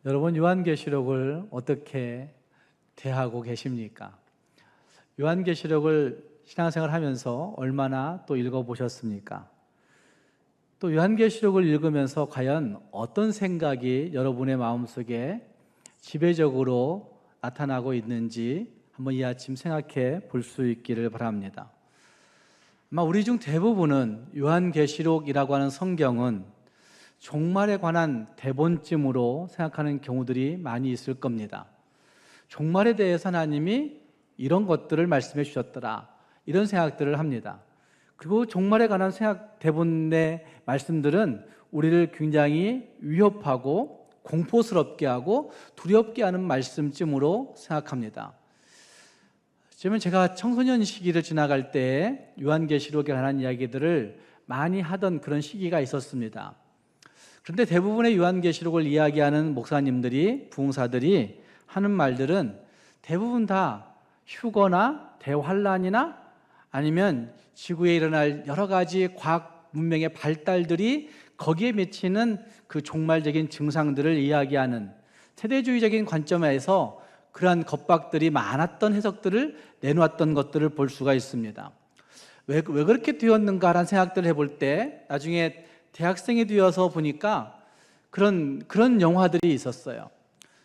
여러분, 요한계시록을 어떻게 대하고 계십니까? 요한계시록을 신앙생활 하면서 얼마나 또 읽어보셨습니까? 또 요한계시록을 읽으면서 과연 어떤 생각이 여러분의 마음속에 지배적으로 나타나고 있는지 한번 이 아침 생각해 볼 수 있기를 바랍니다. 아마 우리 중 대부분은 요한계시록이라고 하는 성경은 종말에 관한 대본쯤으로 생각하는 경우들이 많이 있을 겁니다. 종말에 대해서 하나님이 이런 것들을 말씀해 주셨더라, 이런 생각들을 합니다. 그리고 종말에 관한 대본의 말씀들은 우리를 굉장히 위협하고 공포스럽게 하고 두렵게 하는 말씀쯤으로 생각합니다. 지금 제가 청소년 시기를 지나갈 때 요한계시록에 관한 이야기들을 많이 하던 그런 시기가 있었습니다. 그런데 대부분의 요한계시록을 이야기하는 목사님들이, 부흥사들이 하는 말들은 대부분 다 휴거나 대환란이나 아니면 지구에 일어날 여러 가지 과학 문명의 발달들이 거기에 맺히는 그 종말적인 증상들을 이야기하는 세대주의적인 관점에서 그러한 겁박들이 많았던 해석들을 내놓았던 것들을 볼 수가 있습니다. 왜 그렇게 되었는가라는 생각들을 해볼 때 나중에 대학생이 되어서 보니까 그런 영화들이 있었어요.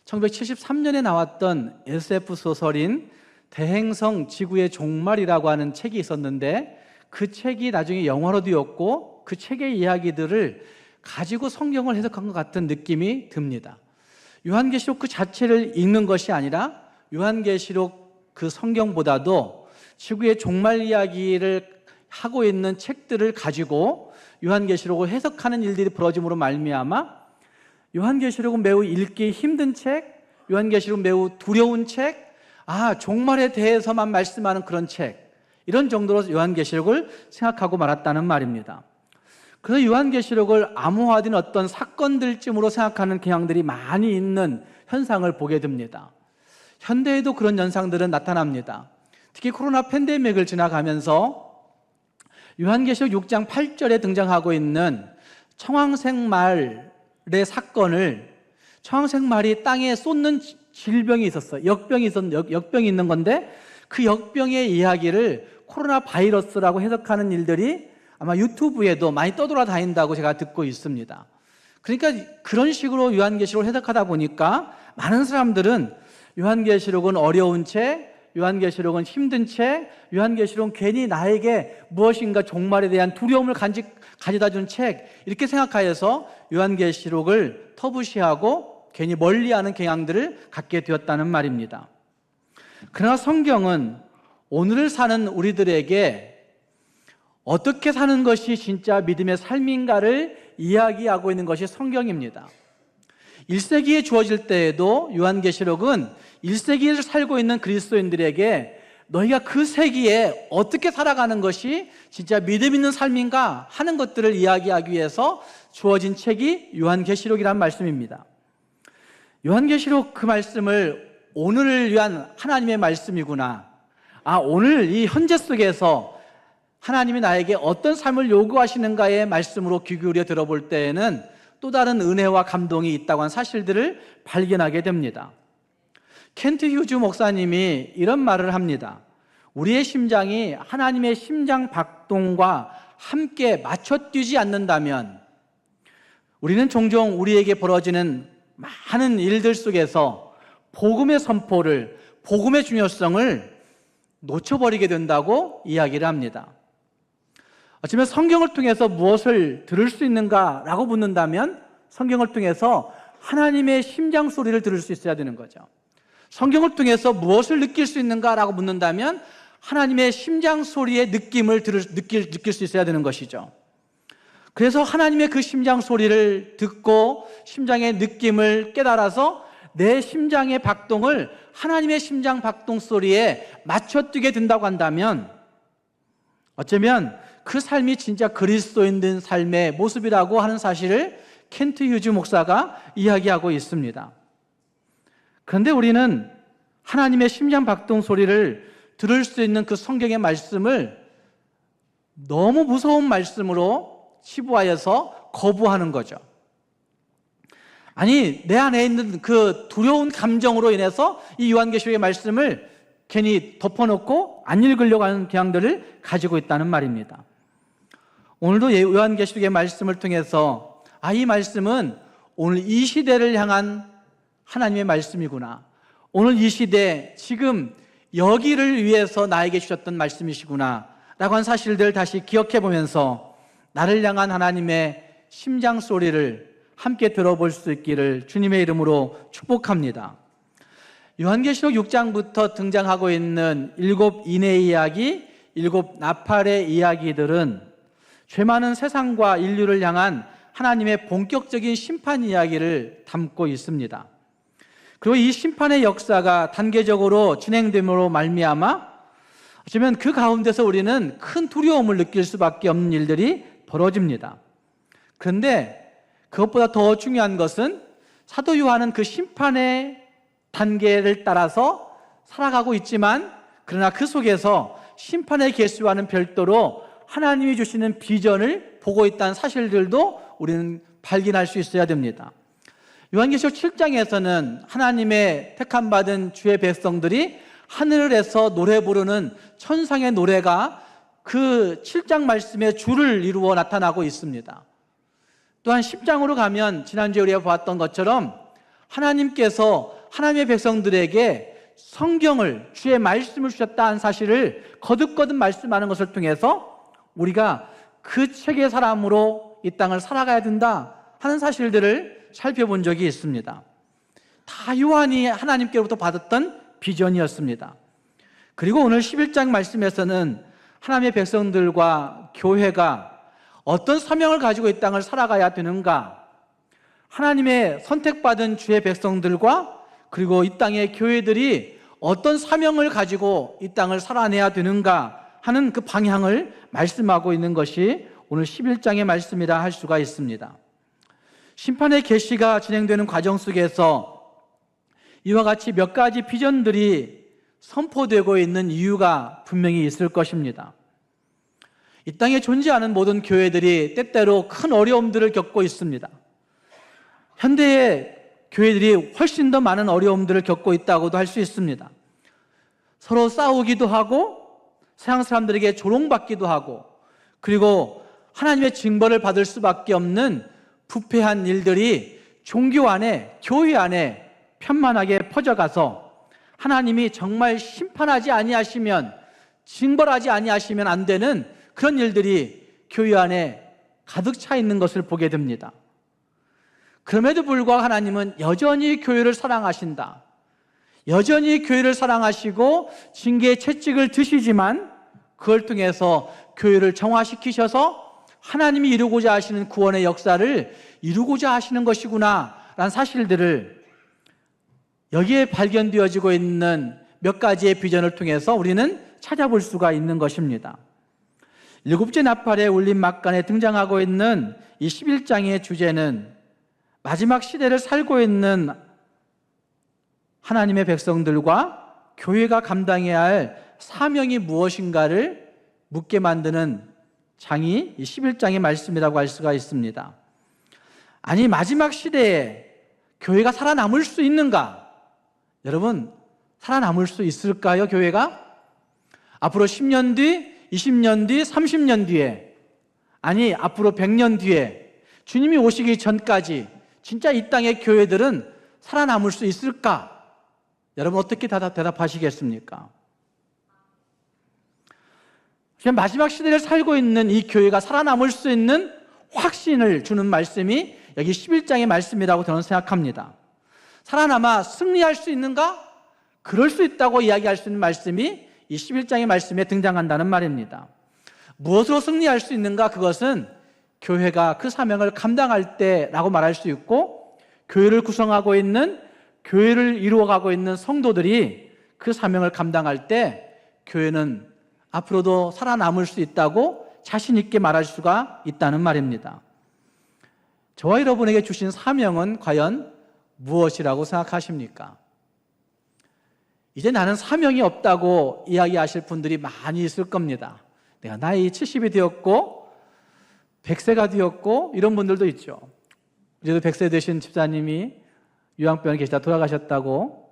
1973년에 나왔던 SF 소설인 대행성 지구의 종말이라고 하는 책이 있었는데 그 책이 나중에 영화로 되었고 그 책의 이야기들을 가지고 성경을 해석한 것 같은 느낌이 듭니다. 요한계시록 그 자체를 읽는 것이 아니라 요한계시록 그 성경보다도 지구의 종말 이야기를 하고 있는 책들을 가지고 요한계시록을 해석하는 일들이 벌어짐으로 말미암아 요한계시록은 매우 읽기 힘든 책, 요한계시록은 매우 두려운 책, 종말에 대해서만 말씀하는 그런 책, 이런 정도로 요한계시록을 생각하고 말았다는 말입니다. 그래서 요한계시록을 암호화된 어떤 사건들쯤으로 생각하는 경향들이 많이 있는 현상을 보게 됩니다. 현대에도 그런 현상들은 나타납니다. 특히 코로나 팬데믹을 지나가면서 요한계시록 6장 8절에 등장하고 있는 청황색 말의 사건을, 청황색 말이 땅에 쏟는 질병이 있었어요. 역병이 있는 건데 그 역병의 이야기를 코로나 바이러스라고 해석하는 일들이 아마 유튜브에도 많이 떠돌아다닌다고 제가 듣고 있습니다. 그러니까 그런 식으로 요한계시록을 해석하다 보니까 많은 사람들은 요한계시록은 어려운 책, 요한계시록은 힘든 책, 요한계시록은 괜히 나에게 무엇인가 종말에 대한 두려움을 가져다 준 책, 이렇게 생각하여서 요한계시록을 터부시하고 괜히 멀리하는 경향들을 갖게 되었다는 말입니다. 그러나 성경은 오늘을 사는 우리들에게 어떻게 사는 것이 진짜 믿음의 삶인가를 이야기하고 있는 것이 성경입니다. 1세기에 주어질 때에도 요한계시록은 1세기를 살고 있는 그리스도인들에게 너희가 그 세기에 어떻게 살아가는 것이 진짜 믿음 있는 삶인가 하는 것들을 이야기하기 위해서 주어진 책이 요한계시록이라는 말씀입니다. 요한계시록 그 말씀을 오늘을 위한 하나님의 말씀이구나, 오늘 이 현재 속에서 하나님이 나에게 어떤 삶을 요구하시는가의 말씀으로 귀 기울여 들어볼 때에는 또 다른 은혜와 감동이 있다고 하는 사실들을 발견하게 됩니다. 켄트 휴즈 목사님이 이런 말을 합니다. 우리의 심장이 하나님의 심장 박동과 함께 맞춰 뛰지 않는다면 우리는 종종 우리에게 벌어지는 많은 일들 속에서 복음의 선포를, 복음의 중요성을 놓쳐버리게 된다고 이야기를 합니다. 어쩌면 성경을 통해서 무엇을 들을 수 있는가라고 묻는다면 성경을 통해서 하나님의 심장 소리를 들을 수 있어야 되는 거죠. 성경을 통해서 무엇을 느낄 수 있는가라고 묻는다면 하나님의 심장 소리의 느낌을 느낄 수 있어야 되는 것이죠. 그래서 하나님의 그 심장 소리를 듣고 심장의 느낌을 깨달아서 내 심장의 박동을 하나님의 심장 박동 소리에 맞춰 뛰게 된다고 한다면 어쩌면 그 삶이 진짜 그리스도인된 삶의 모습이라고 하는 사실을 켄트 휴즈 목사가 이야기하고 있습니다. 그런데 우리는 하나님의 심장 박동 소리를 들을 수 있는 그 성경의 말씀을 너무 무서운 말씀으로 치부하여서 거부하는 거죠. 아니, 내 안에 있는 그 두려운 감정으로 인해서 이 요한계시록의 말씀을 괜히 덮어놓고 안 읽으려고 하는 경향들을 가지고 있다는 말입니다. 오늘도 요한계시록의 말씀을 통해서 이 말씀은 오늘 이 시대를 향한 하나님의 말씀이구나, 오늘 이 시대 지금 여기를 위해서 나에게 주셨던 말씀이시구나 라고 한 사실들을 다시 기억해 보면서 나를 향한 하나님의 심장 소리를 함께 들어볼 수 있기를 주님의 이름으로 축복합니다. 요한계시록 6장부터 등장하고 있는 7 인의 이야기, 7 나팔의 이야기들은 죄 많은 세상과 인류를 향한 하나님의 본격적인 심판 이야기를 담고 있습니다. 그리고 이 심판의 역사가 단계적으로 진행됨으로 말미암아 어쩌면 그 가운데서 우리는 큰 두려움을 느낄 수밖에 없는 일들이 벌어집니다. 그런데 그것보다 더 중요한 것은 사도 요한은 그 심판의 단계를 따라서 살아가고 있지만, 그러나 그 속에서 심판의 계수와는 별도로 하나님이 주시는 비전을 보고 있다는 사실들도 우리는 발견할 수 있어야 됩니다. 요한계시록 7장에서는 하나님의 택함받은 주의 백성들이 하늘에서 노래 부르는 천상의 노래가 그 7장 말씀의 주를 이루어 나타나고 있습니다. 또한 10장으로 가면 지난주에 우리가 보았던 것처럼 하나님께서 하나님의 백성들에게 성경을, 주의 말씀을 주셨다는 사실을 거듭거듭 말씀하는 것을 통해서 우리가 그 책의 사람으로 이 땅을 살아가야 된다 하는 사실들을 살펴본 적이 있습니다. 다 요한이 하나님께로부터 받았던 비전이었습니다. 그리고 오늘 11장 말씀에서는 하나님의 백성들과 교회가 어떤 사명을 가지고 이 땅을 살아가야 되는가, 하나님의 선택받은 주의 백성들과 그리고 이 땅의 교회들이 어떤 사명을 가지고 이 땅을 살아내야 되는가 하는 그 방향을 말씀하고 있는 것이 오늘 11장의 말씀이라 할 수가 있습니다. 심판의 계시가 진행되는 과정 속에서 이와 같이 몇 가지 비전들이 선포되고 있는 이유가 분명히 있을 것입니다. 이 땅에 존재하는 모든 교회들이 때때로 큰 어려움들을 겪고 있습니다. 현대의 교회들이 훨씬 더 많은 어려움들을 겪고 있다고도 할 수 있습니다. 서로 싸우기도 하고 세상 사람들에게 조롱받기도 하고, 그리고 하나님의 징벌을 받을 수밖에 없는 부패한 일들이 종교 안에, 교회 안에 편만하게 퍼져가서 하나님이 정말 심판하지 아니하시면, 징벌하지 아니하시면 안 되는 그런 일들이 교회 안에 가득 차 있는 것을 보게 됩니다. 그럼에도 불구하고 하나님은 여전히 교회를 사랑하신다, 여전히 교회를 사랑하시고 징계의 채찍을 드시지만 그걸 통해서 교회를 정화시키셔서 하나님이 이루고자 하시는 구원의 역사를 이루고자 하시는 것이구나 라는 사실들을 여기에 발견되어지고 있는 몇 가지의 비전을 통해서 우리는 찾아볼 수가 있는 것입니다. 7째 나팔의 울림 막간에 등장하고 있는 이 11장의 주제는 마지막 시대를 살고 있는 하나님의 백성들과 교회가 감당해야 할 사명이 무엇인가를 묻게 만드는 장이 이 11장의 말씀이라고 할 수가 있습니다. 아니, 마지막 시대에 교회가 살아남을 수 있는가? 여러분, 살아남을 수 있을까요, 교회가? 앞으로 10년 뒤, 20년 뒤, 30년 뒤에, 아니 앞으로 100년 뒤에 주님이 오시기 전까지 진짜 이 땅의 교회들은 살아남을 수 있을까? 여러분 어떻게 대답하시겠습니까? 마지막 시대를 살고 있는 이 교회가 살아남을 수 있는 확신을 주는 말씀이 여기 11장의 말씀이라고 저는 생각합니다. 살아남아 승리할 수 있는가? 그럴 수 있다고 이야기할 수 있는 말씀이 이 11장의 말씀에 등장한다는 말입니다. 무엇으로 승리할 수 있는가? 그것은 교회가 그 사명을 감당할 때라고 말할 수 있고, 교회를 구성하고 있는, 교회를 이루어가고 있는 성도들이 그 사명을 감당할 때 교회는 앞으로도 살아남을 수 있다고 자신 있게 말할 수가 있다는 말입니다. 저와 여러분에게 주신 사명은 과연 무엇이라고 생각하십니까? 이제 나는 사명이 없다고 이야기하실 분들이 많이 있을 겁니다. 내가 나이 70이 되었고 100세가 되었고 이런 분들도 있죠. 이제도 100세 되신 집사님이 요양병원에 계시다 돌아가셨다고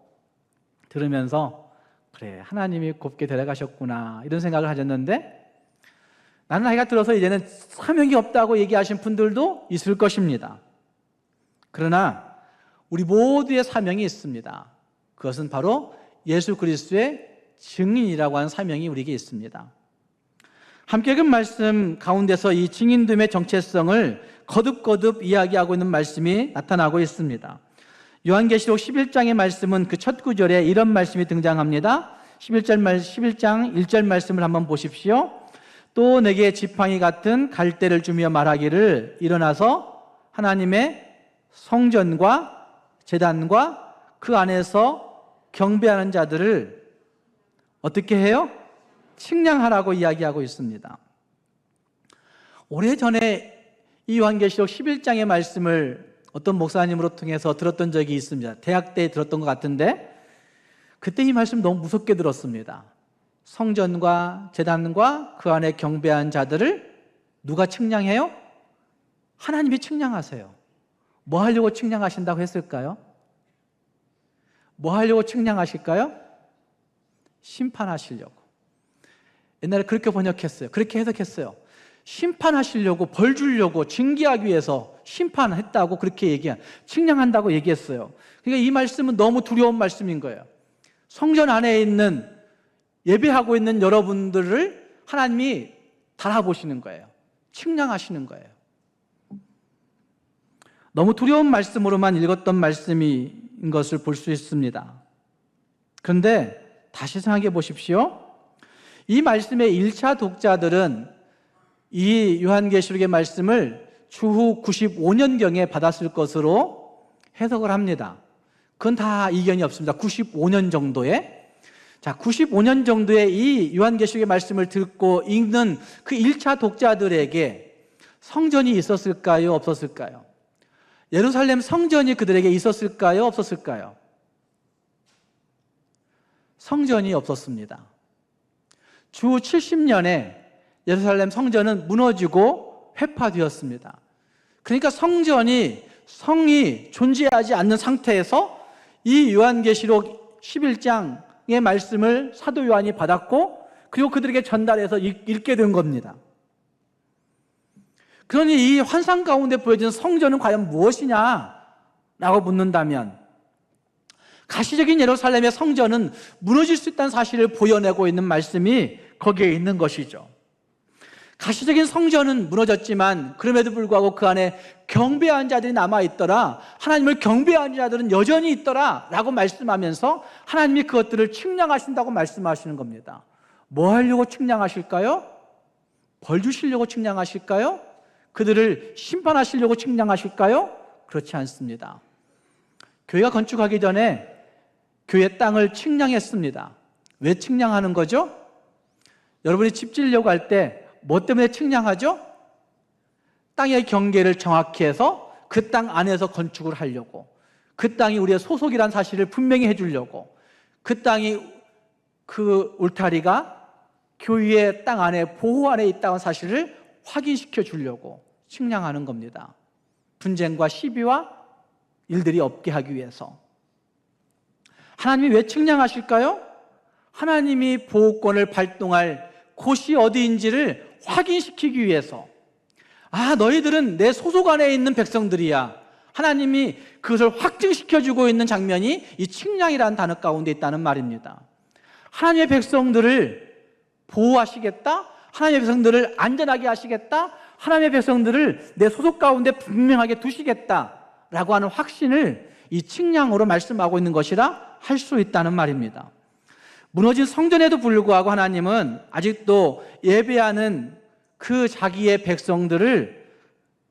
들으면서 그래, 하나님이 곱게 데려가셨구나 이런 생각을 하셨는데, 나는 나이가 들어서 이제는 사명이 없다고 얘기하신 분들도 있을 것입니다. 그러나 우리 모두의 사명이 있습니다. 그것은 바로 예수 그리스도의 증인이라고 하는 사명이 우리에게 있습니다. 함께 읽은 말씀 가운데서 이 증인됨의 정체성을 거듭거듭 이야기하고 있는 말씀이 나타나고 있습니다. 요한계시록 11장의 말씀은 그 첫 구절에 이런 말씀이 등장합니다. 11장 1절 말씀을 한번 보십시오. 또 내게 지팡이 같은 갈대를 주며 말하기를 일어나서 하나님의 성전과 제단과 그 안에서 경배하는 자들을 어떻게 해요? 측량하라고 이야기하고 있습니다. 오래전에 이 요한계시록 11장의 말씀을 어떤 목사님으로 통해서 들었던 적이 있습니다. 대학 때 들었던 것 같은데 그때 이 말씀 너무 무섭게 들었습니다. 성전과 제단과 그 안에 경배한 자들을 누가 측량해요? 하나님이 측량하세요. 뭐 하려고 측량하신다고 했을까요? 뭐 하려고 측량하실까요? 심판하시려고. 옛날에 그렇게 번역했어요. 그렇게 해석했어요. 심판하시려고, 벌 주려고, 징계하기 위해서 심판했다고 그렇게 측량한다고 얘기했어요. 그러니까 이 말씀은 너무 두려운 말씀인 거예요. 성전 안에 있는, 예배하고 있는 여러분들을 하나님이 달아보시는 거예요. 측량하시는 거예요. 너무 두려운 말씀으로만 읽었던 말씀인 것을 볼 수 있습니다. 그런데 다시 생각해 보십시오. 이 말씀의 1차 독자들은 이 요한계시록의 말씀을 주후 95년경에 받았을 것으로 해석을 합니다. 그건 다 이견이 없습니다. 95년 정도에. 자, 95년 정도에 이 요한계시록의 말씀을 듣고 읽는 그 1차 독자들에게 성전이 있었을까요? 없었을까요? 예루살렘 성전이 그들에게 있었을까요? 없었을까요? 성전이 없었습니다. 주후 70년에 예루살렘 성전은 무너지고 회파되었습니다. 그러니까 성이 존재하지 않는 상태에서 이 요한계시록 11장의 말씀을 사도 요한이 받았고 그리고 그들에게 전달해서 읽게 된 겁니다. 그러니 이 환상 가운데 보여지는 성전은 과연 무엇이냐라고 묻는다면 가시적인 예루살렘의 성전은 무너질 수 있다는 사실을 보여내고 있는 말씀이 거기에 있는 것이죠. 가시적인 성전은 무너졌지만 그럼에도 불구하고 그 안에 경배한 자들이 남아있더라, 하나님을 경배하는 자들은 여전히 있더라 라고 말씀하면서 하나님이 그것들을 측량하신다고 말씀하시는 겁니다. 뭐 하려고 측량하실까요? 벌 주시려고 측량하실까요? 그들을 심판하시려고 측량하실까요? 그렇지 않습니다. 교회가 건축하기 전에 교회 땅을 측량했습니다. 왜 측량하는 거죠? 여러분이 집 지으려고 할 때 뭐 때문에 측량하죠? 땅의 경계를 정확히 해서 그 땅 안에서 건축을 하려고, 그 땅이 우리의 소속이라는 사실을 분명히 해주려고, 그 땅이, 그 울타리가 교회의 땅 안에 보호 안에 있다는 사실을 확인시켜 주려고 측량하는 겁니다. 분쟁과 시비와 일들이 없게 하기 위해서. 하나님이 왜 측량하실까요? 하나님이 보호권을 발동할 곳이 어디인지를 확인시키기 위해서. 아, 너희들은 내 소속 안에 있는 백성들이야. 하나님이 그것을 확증시켜주고 있는 장면이 이 측량이라는 단어 가운데 있다는 말입니다. 하나님의 백성들을 보호하시겠다, 하나님의 백성들을 안전하게 하시겠다, 하나님의 백성들을 내 소속 가운데 분명하게 두시겠다라고 하는 확신을 이 측량으로 말씀하고 있는 것이라 할 수 있다는 말입니다. 무너진 성전에도 불구하고 하나님은 아직도 예배하는 그 자기의 백성들을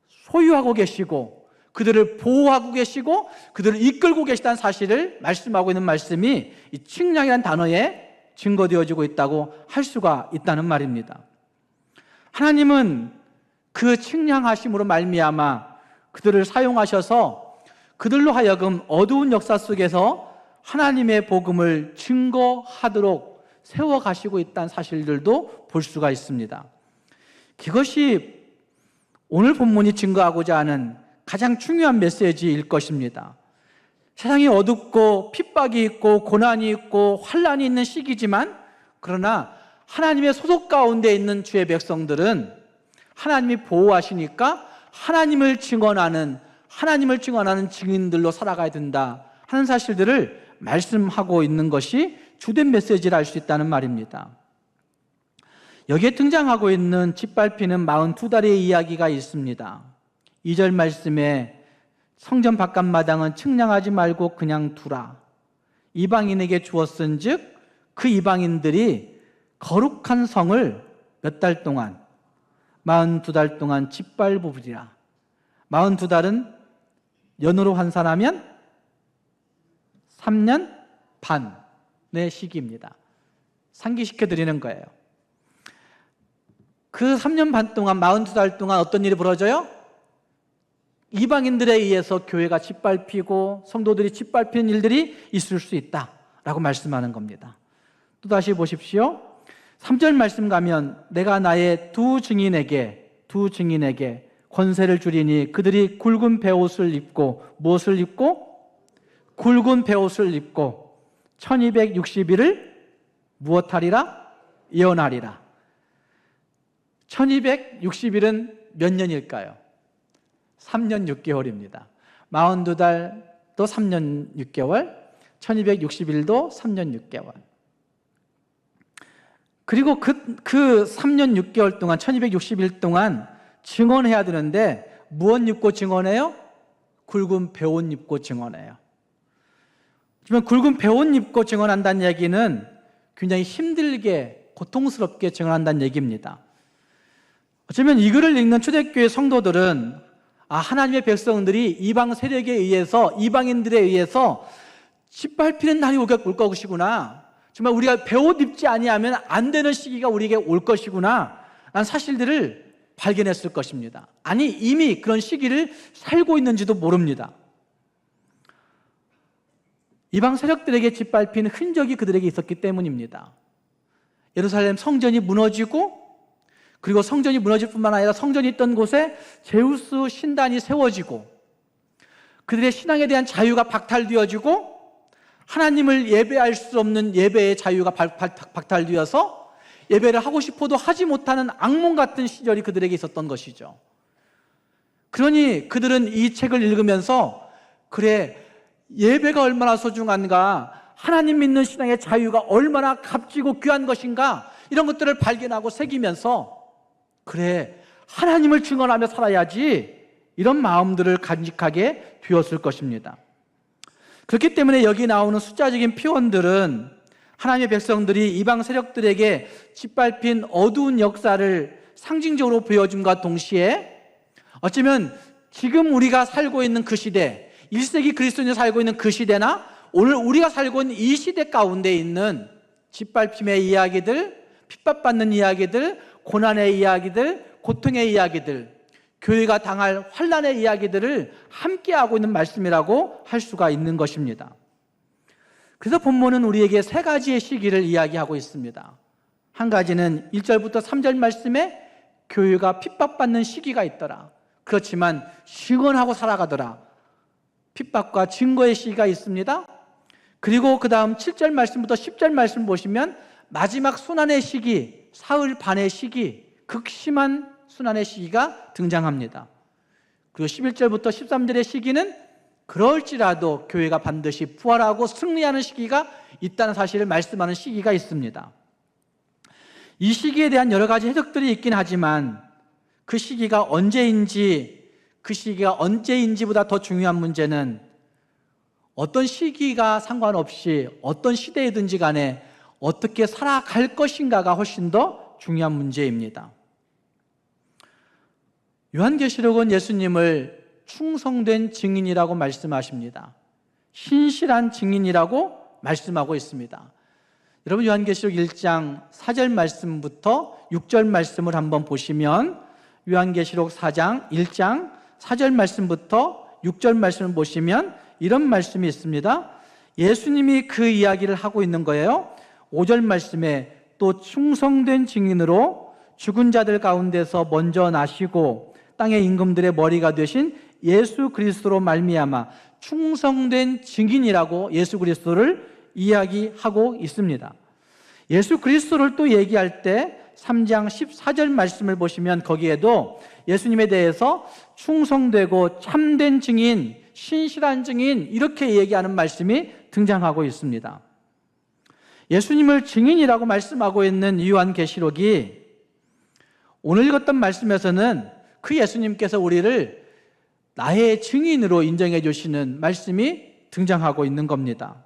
소유하고 계시고 그들을 보호하고 계시고 그들을 이끌고 계시다는 사실을 말씀하고 있는 말씀이 이 측량이라는 단어에 증거되어지고 있다고 할 수가 있다는 말입니다. 하나님은 그 측량하심으로 말미암아 그들을 사용하셔서 그들로 하여금 어두운 역사 속에서 하나님의 복음을 증거하도록 세워가시고 있다는 사실들도 볼 수가 있습니다. 그것이 오늘 본문이 증거하고자 하는 가장 중요한 메시지일 것입니다. 세상이 어둡고 핍박이 있고 고난이 있고 환난이 있는 시기지만, 그러나 하나님의 소속 가운데 있는 주의 백성들은 하나님이 보호하시니까 하나님을 증언하는 증인들로 살아가야 된다 하는 사실들을 말씀하고 있는 것이 주된 메시지를 알 수 있다는 말입니다. 여기에 등장하고 있는 짓밟히는 42다리의 이야기가 있습니다. 2절 말씀에 성전 바깥마당은 측량하지 말고 그냥 두라. 이방인에게 주었은즉 그 이방인들이 거룩한 성을 몇 달 동안, 42달 동안 짓밟으리라. 42달은 연으로 환산하면 3년 반의 시기입니다. 상기시켜 드리는 거예요. 그 3년 반 동안, 42달 동안 어떤 일이 벌어져요? 이방인들에 의해서 교회가 짓밟히고 성도들이 짓밟히는 일들이 있을 수 있다라고 말씀하는 겁니다. 또 다시 보십시오. 3절 말씀 가면 내가 나의 두 증인에게 권세를 주리니 그들이 굵은 베옷을 입고, 무엇을 입고? 굵은 베옷을 입고 1260일을 무엇하리라? 예언하리라. 1260일은 몇 년일까요? 3년 6개월입니다. 42달도 3년 6개월, 1260일도 3년 6개월. 그리고 그 3년 6개월 동안, 1260일 동안 증언해야 되는데 무엇 입고 증언해요? 굵은 베옷 입고 증언해요. 하지만 굵은 베옷 입고 증언한다는 얘기는 굉장히 힘들게, 고통스럽게 증언한다는 얘기입니다. 어쩌면 이 글을 읽는 초대교회 성도들은 하나님의 백성들이 이방 세력에 의해서, 이방인들에 의해서 짓밟히는 날이 올 것이구나, 정말 우리가 베옷 입지 아니하면 안 되는 시기가 우리에게 올 것이구나 라는 사실들을 발견했을 것입니다. 아니, 이미 그런 시기를 살고 있는지도 모릅니다. 이방 세력들에게 짓밟힌 흔적이 그들에게 있었기 때문입니다. 예루살렘 성전이 무너지고, 그리고 성전이 무너질 뿐만 아니라 성전이 있던 곳에 제우스 신단이 세워지고, 그들의 신앙에 대한 자유가 박탈되어지고, 하나님을 예배할 수 없는 예배의 자유가 박탈되어서 예배를 하고 싶어도 하지 못하는 악몽 같은 시절이 그들에게 있었던 것이죠. 그러니 그들은 이 책을 읽으면서, 그래, 예배가 얼마나 소중한가, 하나님 믿는 신앙의 자유가 얼마나 값지고 귀한 것인가, 이런 것들을 발견하고 새기면서, 그래, 하나님을 증언하며 살아야지, 이런 마음들을 간직하게 되었을 것입니다. 그렇기 때문에 여기 나오는 숫자적인 표현들은 하나님의 백성들이 이방 세력들에게 짓밟힌 어두운 역사를 상징적으로 보여줌과 동시에, 어쩌면 지금 우리가 살고 있는 그 시대, 1세기 그리스도인이 살고 있는 그 시대나 오늘 우리가 살고 있는 이 시대 가운데 있는 짓밟힘의 이야기들, 핍박받는 이야기들, 고난의 이야기들, 고통의 이야기들, 교회가 당할 환난의 이야기들을 함께하고 있는 말씀이라고 할 수가 있는 것입니다. 그래서 본문은 우리에게 세 가지의 시기를 이야기하고 있습니다. 한 가지는 1절부터 3절 말씀에 교회가 핍박받는 시기가 있더라. 그렇지만 시건하고 살아가더라. 핍박과 증거의 시기가 있습니다. 그리고 그 다음 7절 말씀부터 10절 말씀 보시면 마지막 순환의 시기, 사흘 반의 시기, 극심한 순환의 시기가 등장합니다. 그리고 11절부터 13절의 시기는 그럴지라도 교회가 반드시 부활하고 승리하는 시기가 있다는 사실을 말씀하는 시기가 있습니다. 이 시기에 대한 여러 가지 해석들이 있긴 하지만 그 시기가 언제인지보다 더 중요한 문제는 어떤 시기가 상관없이 어떤 시대이든지 간에 어떻게 살아갈 것인가가 훨씬 더 중요한 문제입니다. 요한계시록은 예수님을 충성된 증인이라고 말씀하십니다. 신실한 증인이라고 말씀하고 있습니다. 여러분, 요한계시록 1장 4절 말씀부터 6절 말씀을 한번 보시면, 요한계시록 4장 1장 4절 말씀부터 6절 말씀을 보시면 이런 말씀이 있습니다. 예수님이 그 이야기를 하고 있는 거예요. 5절 말씀에 또 충성된 증인으로 죽은 자들 가운데서 먼저 나시고 땅의 임금들의 머리가 되신 예수 그리스도로 말미암아 충성된 증인이라고 예수 그리스도를 이야기하고 있습니다. 예수 그리스도를 또 얘기할 때 3장 14절 말씀을 보시면 거기에도 예수님에 대해서 충성되고 참된 증인, 신실한 증인 이렇게 얘기하는 말씀이 등장하고 있습니다. 예수님을 증인이라고 말씀하고 있는 요한계시록이 오늘 읽었던 말씀에서는 그 예수님께서 우리를 나의 증인으로 인정해 주시는 말씀이 등장하고 있는 겁니다.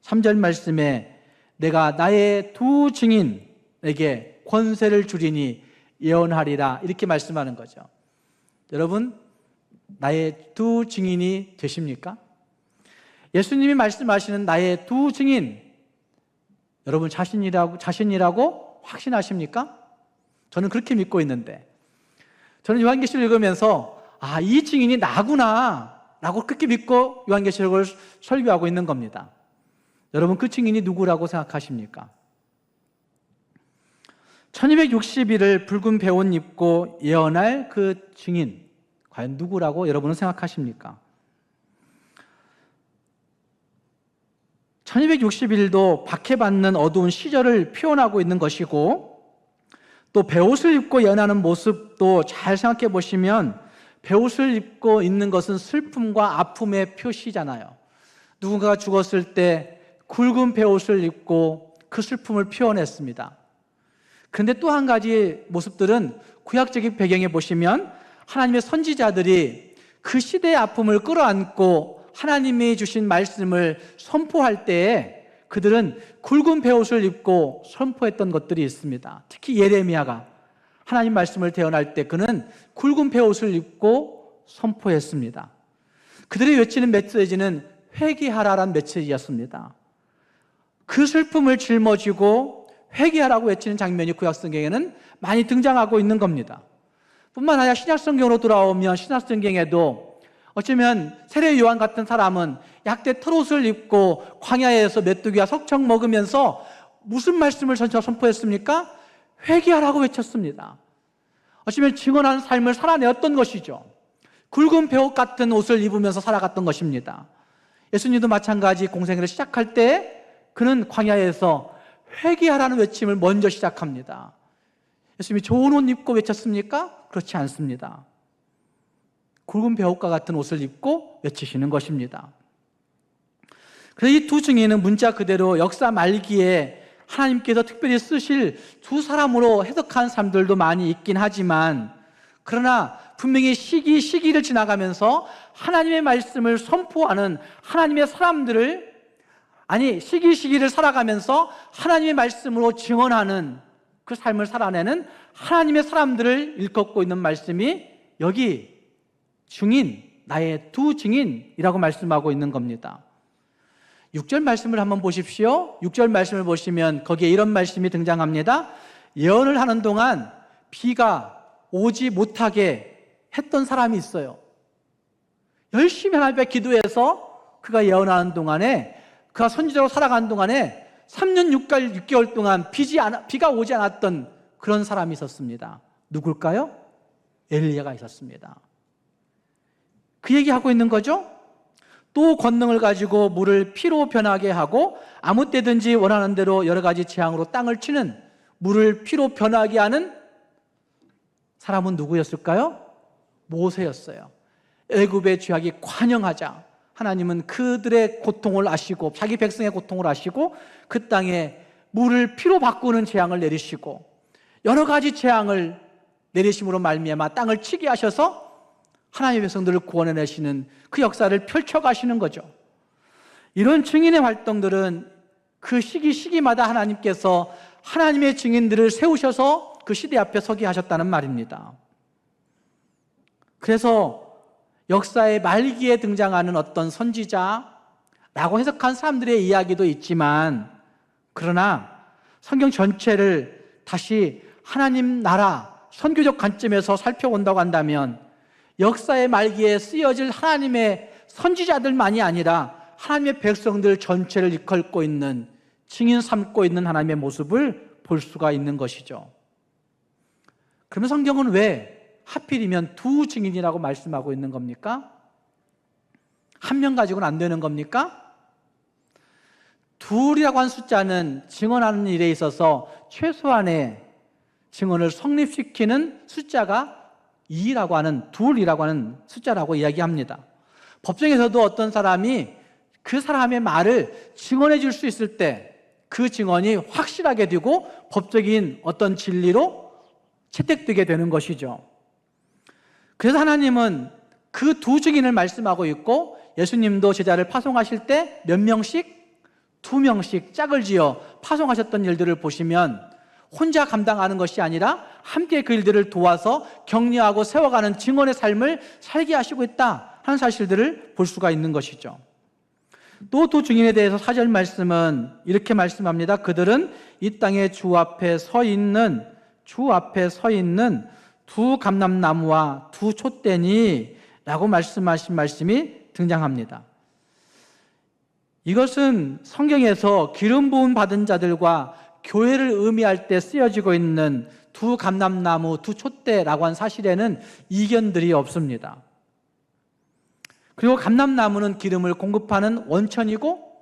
3절 말씀에 내가 나의 두 증인에게 권세를 주리니 예언하리라 이렇게 말씀하는 거죠. 여러분, 나의 두 증인이 되십니까? 예수님이 말씀하시는 나의 두 증인, 여러분 자신이라고 확신하십니까? 저는 그렇게 믿고 있는데, 저는 요한계시록을 읽으면서 이 증인이 나구나 라고 그렇게 믿고 요한계시록을 설교하고 있는 겁니다. 여러분, 그 증인이 누구라고 생각하십니까? 1260일을 붉은 배옷 입고 예언할 그 증인, 과연 누구라고 여러분은 생각하십니까? 1260일도 박해받는 어두운 시절을 표현하고 있는 것이고, 또 배옷을 입고 예언하는 모습도 잘 생각해 보시면 배옷을 입고 있는 것은 슬픔과 아픔의 표시잖아요. 누군가가 죽었을 때 굵은 배옷을 입고 그 슬픔을 표현했습니다. 그런데 또 한 가지 모습들은 구약적인 배경에 보시면 하나님의 선지자들이 그 시대의 아픔을 끌어안고 하나님이 주신 말씀을 선포할 때에 그들은 굵은 배옷을 입고 선포했던 것들이 있습니다. 특히 예레미야가 하나님 말씀을 대언할 때 그는 굵은 배옷을 입고 선포했습니다. 그들이 외치는 메시지는 회개하라라는 메시지였습니다. 그 슬픔을 짊어지고 회개하라고 외치는 장면이 구약성경에는 많이 등장하고 있는 겁니다. 뿐만 아니라 신약성경으로 돌아오면 신약성경에도 어쩌면 세례 요한 같은 사람은 약대 털옷을 입고 광야에서 메뚜기와 석청 먹으면서 무슨 말씀을 선포했습니까? 회개하라고 외쳤습니다. 어쩌면 증언하는 삶을 살아내었던 것이죠. 굵은 배옷 같은 옷을 입으면서 살아갔던 것입니다. 예수님도 마찬가지 공생애를 시작할 때 그는 광야에서 회개하라는 외침을 먼저 시작합니다. 예수님이 좋은 옷 입고 외쳤습니까? 그렇지 않습니다. 굵은 배옷과 같은 옷을 입고 외치시는 것입니다. 그래서 이 두 증인은 문자 그대로 역사 말기에 하나님께서 특별히 쓰실 두 사람으로 해석한 사람들도 많이 있긴 하지만, 그러나 분명히 시기를 지나가면서 하나님의 말씀을 선포하는 하나님의 사람들을, 시기를 살아가면서 하나님의 말씀으로 증언하는 그 삶을 살아내는 하나님의 사람들을 일컫고 있는 말씀이 여기 증인, 나의 두 증인이라고 말씀하고 있는 겁니다. 6절 말씀을 한번 보십시오. 6절 말씀을 보시면 거기에 이런 말씀이 등장합니다. 예언을 하는 동안 비가 오지 못하게 했던 사람이 있어요. 열심히 하나님 앞에 기도해서 그가 예언하는 동안에, 그가 선지자로 살아가는 동안에 3년 6개월 동안 비가 오지 않았던 그런 사람이 있었습니다. 누굴까요? 엘리야가 있었습니다. 그 얘기하고 있는 거죠. 또 권능을 가지고 물을 피로 변하게 하고 아무 때든지 원하는 대로 여러 가지 재앙으로 땅을 치는, 물을 피로 변하게 하는 사람은 누구였을까요? 모세였어요. 애굽의 죄악이 관영하자 하나님은 그들의 고통을 아시고 자기 백성의 고통을 아시고 그 땅에 물을 피로 바꾸는 재앙을 내리시고 여러 가지 재앙을 내리심으로 말미암아 땅을 치게 하셔서 하나님의 백성들을 구원해내시는 그 역사를 펼쳐가시는 거죠. 이런 증인의 활동들은 그 시기마다 하나님께서 하나님의 증인들을 세우셔서 그 시대 앞에 서게 하셨다는 말입니다. 그래서 역사의 말기에 등장하는 어떤 선지자라고 해석한 사람들의 이야기도 있지만, 그러나 성경 전체를 다시 하나님 나라 선교적 관점에서 살펴본다고 한다면 역사의 말기에 쓰여질 하나님의 선지자들만이 아니라 하나님의 백성들 전체를 이끌고 있는, 증인 삼고 있는 하나님의 모습을 볼 수가 있는 것이죠. 그러면 성경은 왜 하필이면 두 증인이라고 말씀하고 있는 겁니까? 한 명 가지고는 안 되는 겁니까? 둘이라고 한 숫자는 증언하는 일에 있어서 최소한의 증언을 성립시키는 숫자가 2라고 하는, 둘이라고 하는 숫자라고 이야기합니다. 법정에서도 어떤 사람이 그 사람의 말을 증언해 줄 수 있을 때 그 증언이 확실하게 되고 법적인 어떤 진리로 채택되게 되는 것이죠. 그래서 하나님은 그 두 증인을 말씀하고 있고, 예수님도 제자를 파송하실 때 몇 명씩? 2명씩 짝을 지어 파송하셨던 일들을 보시면 혼자 감당하는 것이 아니라 함께 그 일들을 도와서 격려하고 세워가는 증언의 삶을 살게 하시고 있다 하는 사실들을 볼 수가 있는 것이죠. 또 두 증인에 대해서 4절 말씀은 이렇게 말씀합니다. 그들은 이 땅에 주 앞에 서 있는 두 감람나무와 두 촛대니 라고 말씀하신 말씀이 등장합니다. 이것은 성경에서 기름 부음 받은 자들과 교회를 의미할 때 쓰여지고 있는 두 감람나무, 두 촛대라고 한 사실에는 이견들이 없습니다. 그리고 감람나무는 기름을 공급하는 원천이고,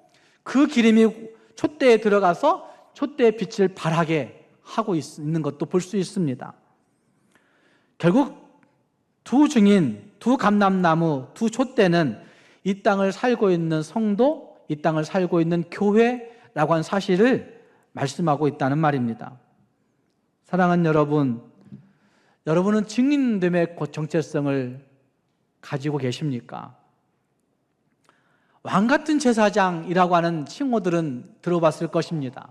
그 기름이 촛대에 들어가서 촛대의 빛을 발하게 하고 있는 것도 볼 수 있습니다. 결국 두 증인, 두 감람나무, 두 촛대는 이 땅을 살고 있는 성도, 이 땅을 살고 있는 교회라고 한 사실을 말씀하고 있다는 말입니다. 사랑하는 여러분, 여러분은 증인됨의 정체성을 가지고 계십니까? 왕같은 제사장이라고 하는 칭호들은 들어봤을 것입니다.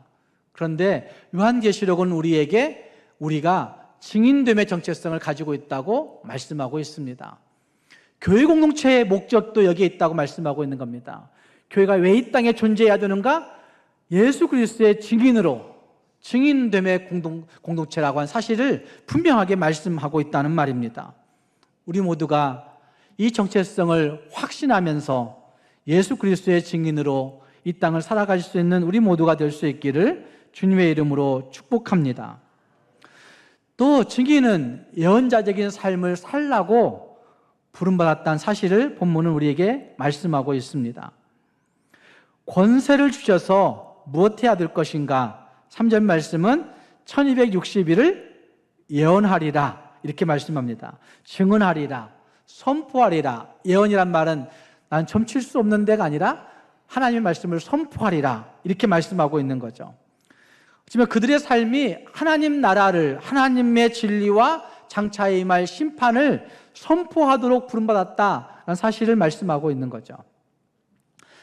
그런데 요한계시록은 우리에게 우리가 증인됨의 정체성을 가지고 있다고 말씀하고 있습니다. 교회 공동체의 목적도 여기에 있다고 말씀하고 있는 겁니다. 교회가 왜 이 땅에 존재해야 되는가? 예수 그리스도의 증인으로, 증인됨의 공동체라고 한 사실을 분명하게 말씀하고 있다는 말입니다. 우리 모두가 이 정체성을 확신하면서 예수 그리스도의 증인으로 이 땅을 살아갈 수 있는 우리 모두가 될 수 있기를 주님의 이름으로 축복합니다. 또 증인은 예언자적인 삶을 살라고 부름받았다는 사실을 본문은 우리에게 말씀하고 있습니다. 권세를 주셔서 무엇해야 될 것인가? 3절 말씀은 1260일을 예언하리라 이렇게 말씀합니다. 증언하리라, 선포하리라. 예언이란 말은 난 점칠 수 없는 데가 아니라 하나님의 말씀을 선포하리라 이렇게 말씀하고 있는 거죠. 하지만 그들의 삶이 하나님 나라를, 하나님의 진리와 장차에 임할 심판을 선포하도록 부름받았다는 사실을 말씀하고 있는 거죠.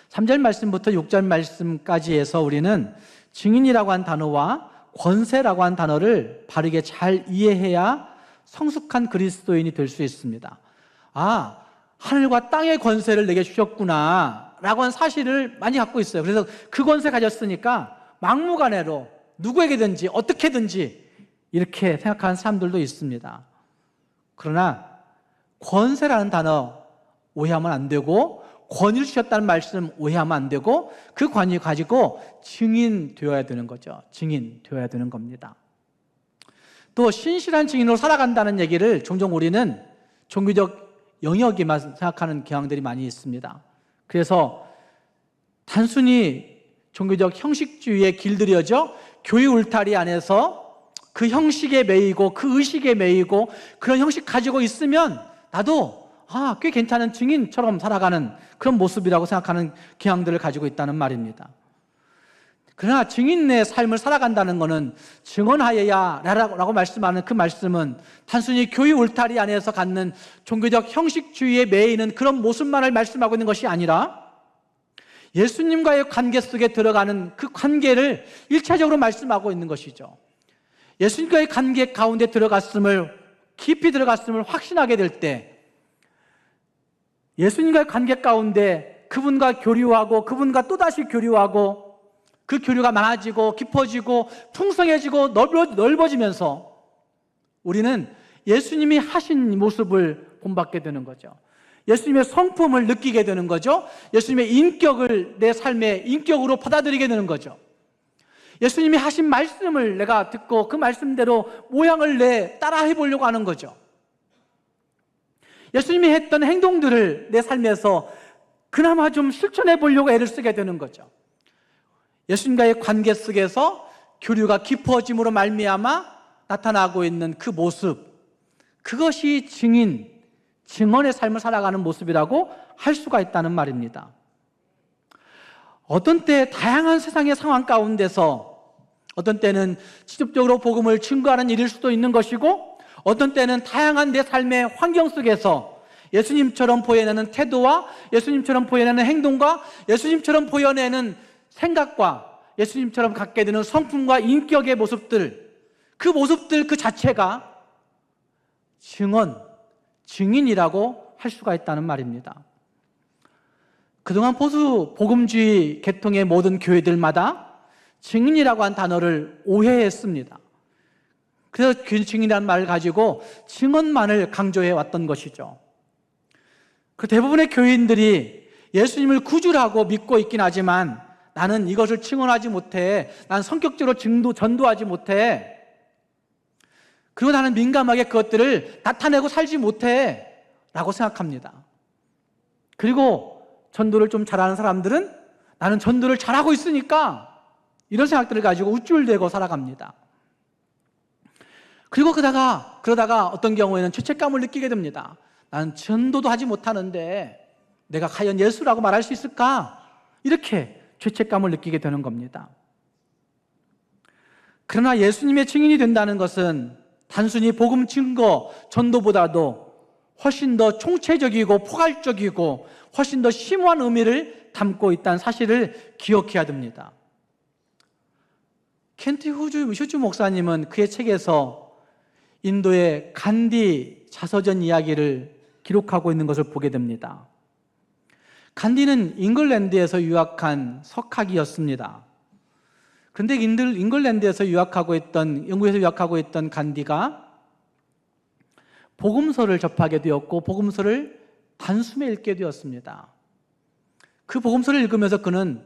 3절 말씀부터 6절 말씀까지 해서 우리는 증인이라고 한 단어와 권세라고 한 단어를 바르게 잘 이해해야 성숙한 그리스도인이 될 수 있습니다. 아, 하늘과 땅의 권세를 내게 주셨구나 라고 한 사실을 많이 갖고 있어요. 그래서 그 권세 가졌으니까 막무가내로 누구에게든지 어떻게든지 이렇게 생각하는 사람들도 있습니다. 그러나 권세라는 단어 오해하면 안 되고, 권위를 주셨다는 말씀 오해하면 안 되고, 그 권위 가지고 증인 되어야 되는 거죠. 증인 되어야 되는 겁니다. 또 신실한 증인으로 살아간다는 얘기를 종종 우리는 종교적 영역에만 생각하는 경향들이 많이 있습니다. 그래서 단순히 종교적 형식주의에 길들여져 교회 울타리 안에서 그 형식에 매이고 그 의식에 매이고 그런 형식 가지고 있으면 나도 꽤 괜찮은 증인처럼 살아가는 그런 모습이라고 생각하는 경향들을 가지고 있다는 말입니다. 그러나 증인의 삶을 살아간다는 것은 증언하여야 라고 말씀하는 그 말씀은 단순히 교회 울타리 안에서 갖는 종교적 형식주의에 매이는 그런 모습만을 말씀하고 있는 것이 아니라 예수님과의 관계 속에 들어가는 그 관계를 일차적으로 말씀하고 있는 것이죠. 예수님과의 관계 가운데 깊이 들어갔음을 확신하게 될 때, 예수님과의 관계 가운데 그분과 교류하고 그분과 또다시 교류하고 그 교류가 많아지고 깊어지고 풍성해지고 넓어지면서 우리는 예수님이 하신 모습을 본받게 되는 거죠. 예수님의 성품을 느끼게 되는 거죠. 예수님의 인격을 내 삶의 인격으로 받아들이게 되는 거죠. 예수님이 하신 말씀을 내가 듣고 그 말씀대로 모양을 따라 해보려고 하는 거죠. 예수님이 했던 행동들을 내 삶에서 그나마 좀 실천해 보려고 애를 쓰게 되는 거죠. 예수님과의 관계 속에서 교류가 깊어짐으로 말미암아 나타나고 있는 그 모습, 그것이 증언의 삶을 살아가는 모습이라고 할 수가 있다는 말입니다. 어떤 때 다양한 세상의 상황 가운데서 어떤 때는 직접적으로 복음을 증거하는 일일 수도 있는 것이고, 어떤 때는 다양한 내 삶의 환경 속에서 예수님처럼 보여내는 태도와 예수님처럼 보여내는 행동과 예수님처럼 보여내는 생각과 예수님처럼 갖게 되는 성품과 인격의 모습들, 그 모습들 그 자체가 증인이라고 할 수가 있다는 말입니다. 그동안 보수 복음주의 계통의 모든 교회들마다 증인이라고 한 단어를 오해했습니다. 그래서 증인이라는 말을 가지고 증언만을 강조해 왔던 것이죠. 그 대부분의 교인들이 예수님을 구주라고 믿고 있긴 하지만 나는 이것을 증언하지 못해, 난 성격적으로 전도하지 못해, 그리고 나는 민감하게 그것들을 나타내고 살지 못해 라고 생각합니다. 그리고 전도를 좀 잘하는 사람들은 나는 전도를 잘하고 있으니까 이런 생각들을 가지고 우쭐대고 살아갑니다. 그리고 그러다가 어떤 경우에는 죄책감을 느끼게 됩니다. 나는 전도도 하지 못하는데 내가 과연 예수라고 말할 수 있을까? 이렇게 죄책감을 느끼게 되는 겁니다. 그러나 예수님의 증인이 된다는 것은 단순히 복음 증거, 전도보다도 훨씬 더 총체적이고 포괄적이고 훨씬 더 심오한 의미를 담고 있다는 사실을 기억해야 됩니다. 켄트 휴즈 목사님은 그의 책에서 인도의 간디 자서전 이야기를 기록하고 있는 것을 보게 됩니다. 간디는 잉글랜드에서 유학한 석학이었습니다. 그런데 잉글랜드에서 영국에서 유학하고 있던 간디가 복음서를 접하게 되었고 복음서를 단숨에 읽게 되었습니다. 그 복음서를 읽으면서 그는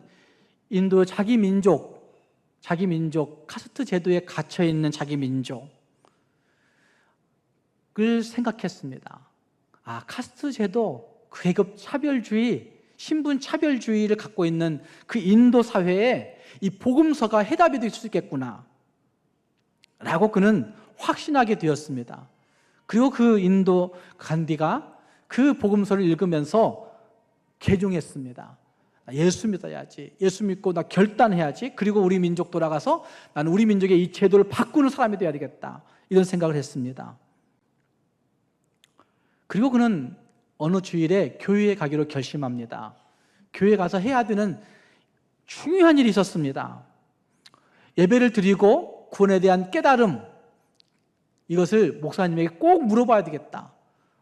인도 자기 민족, 카스트 제도에 갇혀있는 자기 민족을 생각했습니다. 카스트 제도, 계급 차별주의, 신분 차별주의를 갖고 있는 그 인도 사회에 이 복음서가 해답이 될 수 있겠구나 라고 그는 확신하게 되었습니다. 그리고 그 인도 간디가 그 복음서를 읽으면서 개종했습니다. 예수 믿어야지, 예수 믿고 나 결단해야지, 그리고 우리 민족 돌아가서 나는 우리 민족의 이 제도를 바꾸는 사람이 되어야 되겠다, 이런 생각을 했습니다. 그리고 그는 어느 주일에 교회에 가기로 결심합니다. 교회에 가서 해야 되는 중요한 일이 있었습니다. 예배를 드리고 구원에 대한 깨달음, 이것을 목사님에게 꼭 물어봐야 되겠다.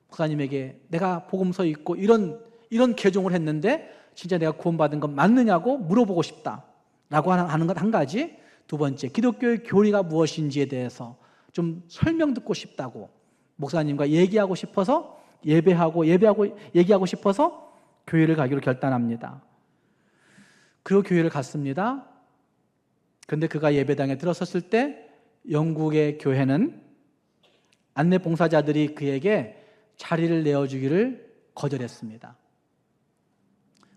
목사님에게 내가 복음서 읽고 이런 개종을 했는데 진짜 내가 구원받은 건 맞느냐고 물어보고 싶다 라고 하는 것 한 가지. 두 번째, 기독교의 교리가 무엇인지에 대해서 좀 설명 듣고 싶다고 목사님과 얘기하고 싶어서 얘기하고 싶어서 교회를 가기로 결단합니다. 그리고 교회를 갔습니다. 그런데 그가 예배당에 들어섰을 때 영국의 교회는 안내 봉사자들이 그에게 자리를 내어주기를 거절했습니다.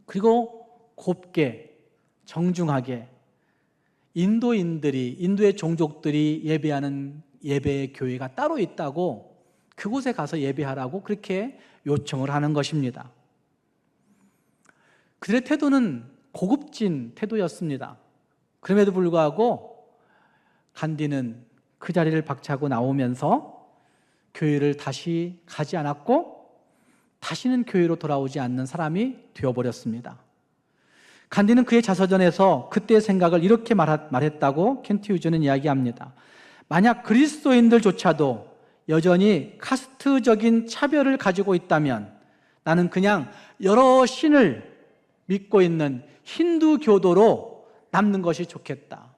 그리고 곱게 정중하게 인도의 종족들이 예배하는 예배의 교회가 따로 있다고 그곳에 가서 예배하라고 그렇게 요청을 하는 것입니다. 그들의 태도는 고급진 태도였습니다. 그럼에도 불구하고 간디는 그 자리를 박차고 나오면서 교회를 다시 가지 않았고 다시는 교회로 돌아오지 않는 사람이 되어버렸습니다. 간디는 그의 자서전에서 그때의 생각을 이렇게 말했다고 켄트 휴즈는 이야기합니다. 만약 그리스도인들조차도 여전히 카스트적인 차별을 가지고 있다면 나는 그냥 여러 신을 믿고 있는 힌두 교도로 남는 것이 좋겠다.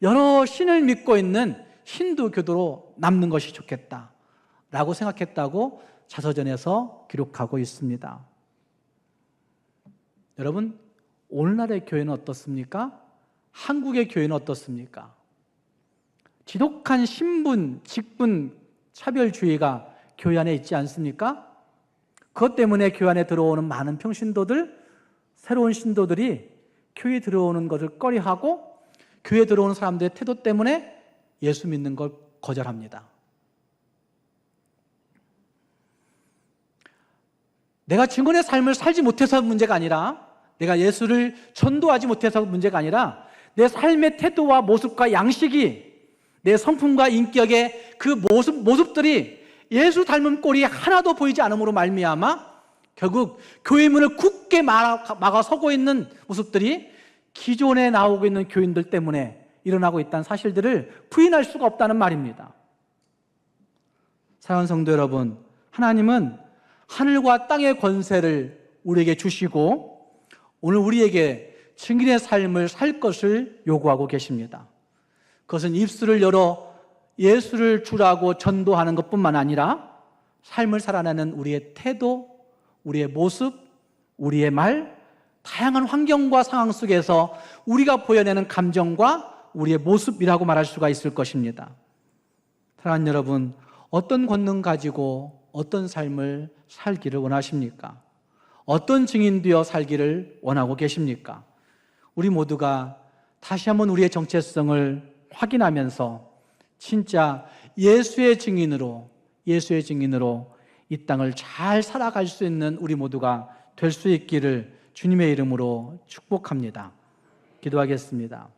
여러 신을 믿고 있는 힌두 교도로 남는 것이 좋겠다 라고 생각했다고 자서전에서 기록하고 있습니다. 여러분, 오늘날의 교회는 어떻습니까? 한국의 교회는 어떻습니까? 지독한 신분, 직분, 차별주의가 교회 안에 있지 않습니까? 그것 때문에 교회 안에 들어오는 많은 평신도들, 새로운 신도들이 교회에 들어오는 것을 꺼려하고 교회에 들어오는 사람들의 태도 때문에 예수 믿는 걸 거절합니다. 내가 증언의 삶을 살지 못해서 문제가 아니라, 내가 예수를 전도하지 못해서 문제가 아니라, 내 삶의 태도와 모습과 양식이, 내 성품과 인격의 그 모습들이 예수 닮은 꼴이 하나도 보이지 않음으로 말미암아 결국 교회 문을 굳게 막아 서고 있는 모습들이 기존에 나오고 있는 교인들 때문에 일어나고 있다는 사실들을 부인할 수가 없다는 말입니다. 사랑하는 성도 여러분, 하나님은 하늘과 땅의 권세를 우리에게 주시고 오늘 우리에게 증인의 삶을 살 것을 요구하고 계십니다. 그것은 입술을 열어 예수를 주라고 전도하는 것뿐만 아니라 삶을 살아내는 우리의 태도, 우리의 모습, 우리의 말, 다양한 환경과 상황 속에서 우리가 보여내는 감정과 우리의 모습이라고 말할 수가 있을 것입니다. 사랑하는 여러분, 어떤 권능 가지고 어떤 삶을 살기를 원하십니까? 어떤 증인되어 살기를 원하고 계십니까? 우리 모두가 다시 한번 우리의 정체성을 확인하면서 진짜 예수의 증인으로 이 땅을 잘 살아갈 수 있는 우리 모두가 될 수 있기를 주님의 이름으로 축복합니다. 기도하겠습니다.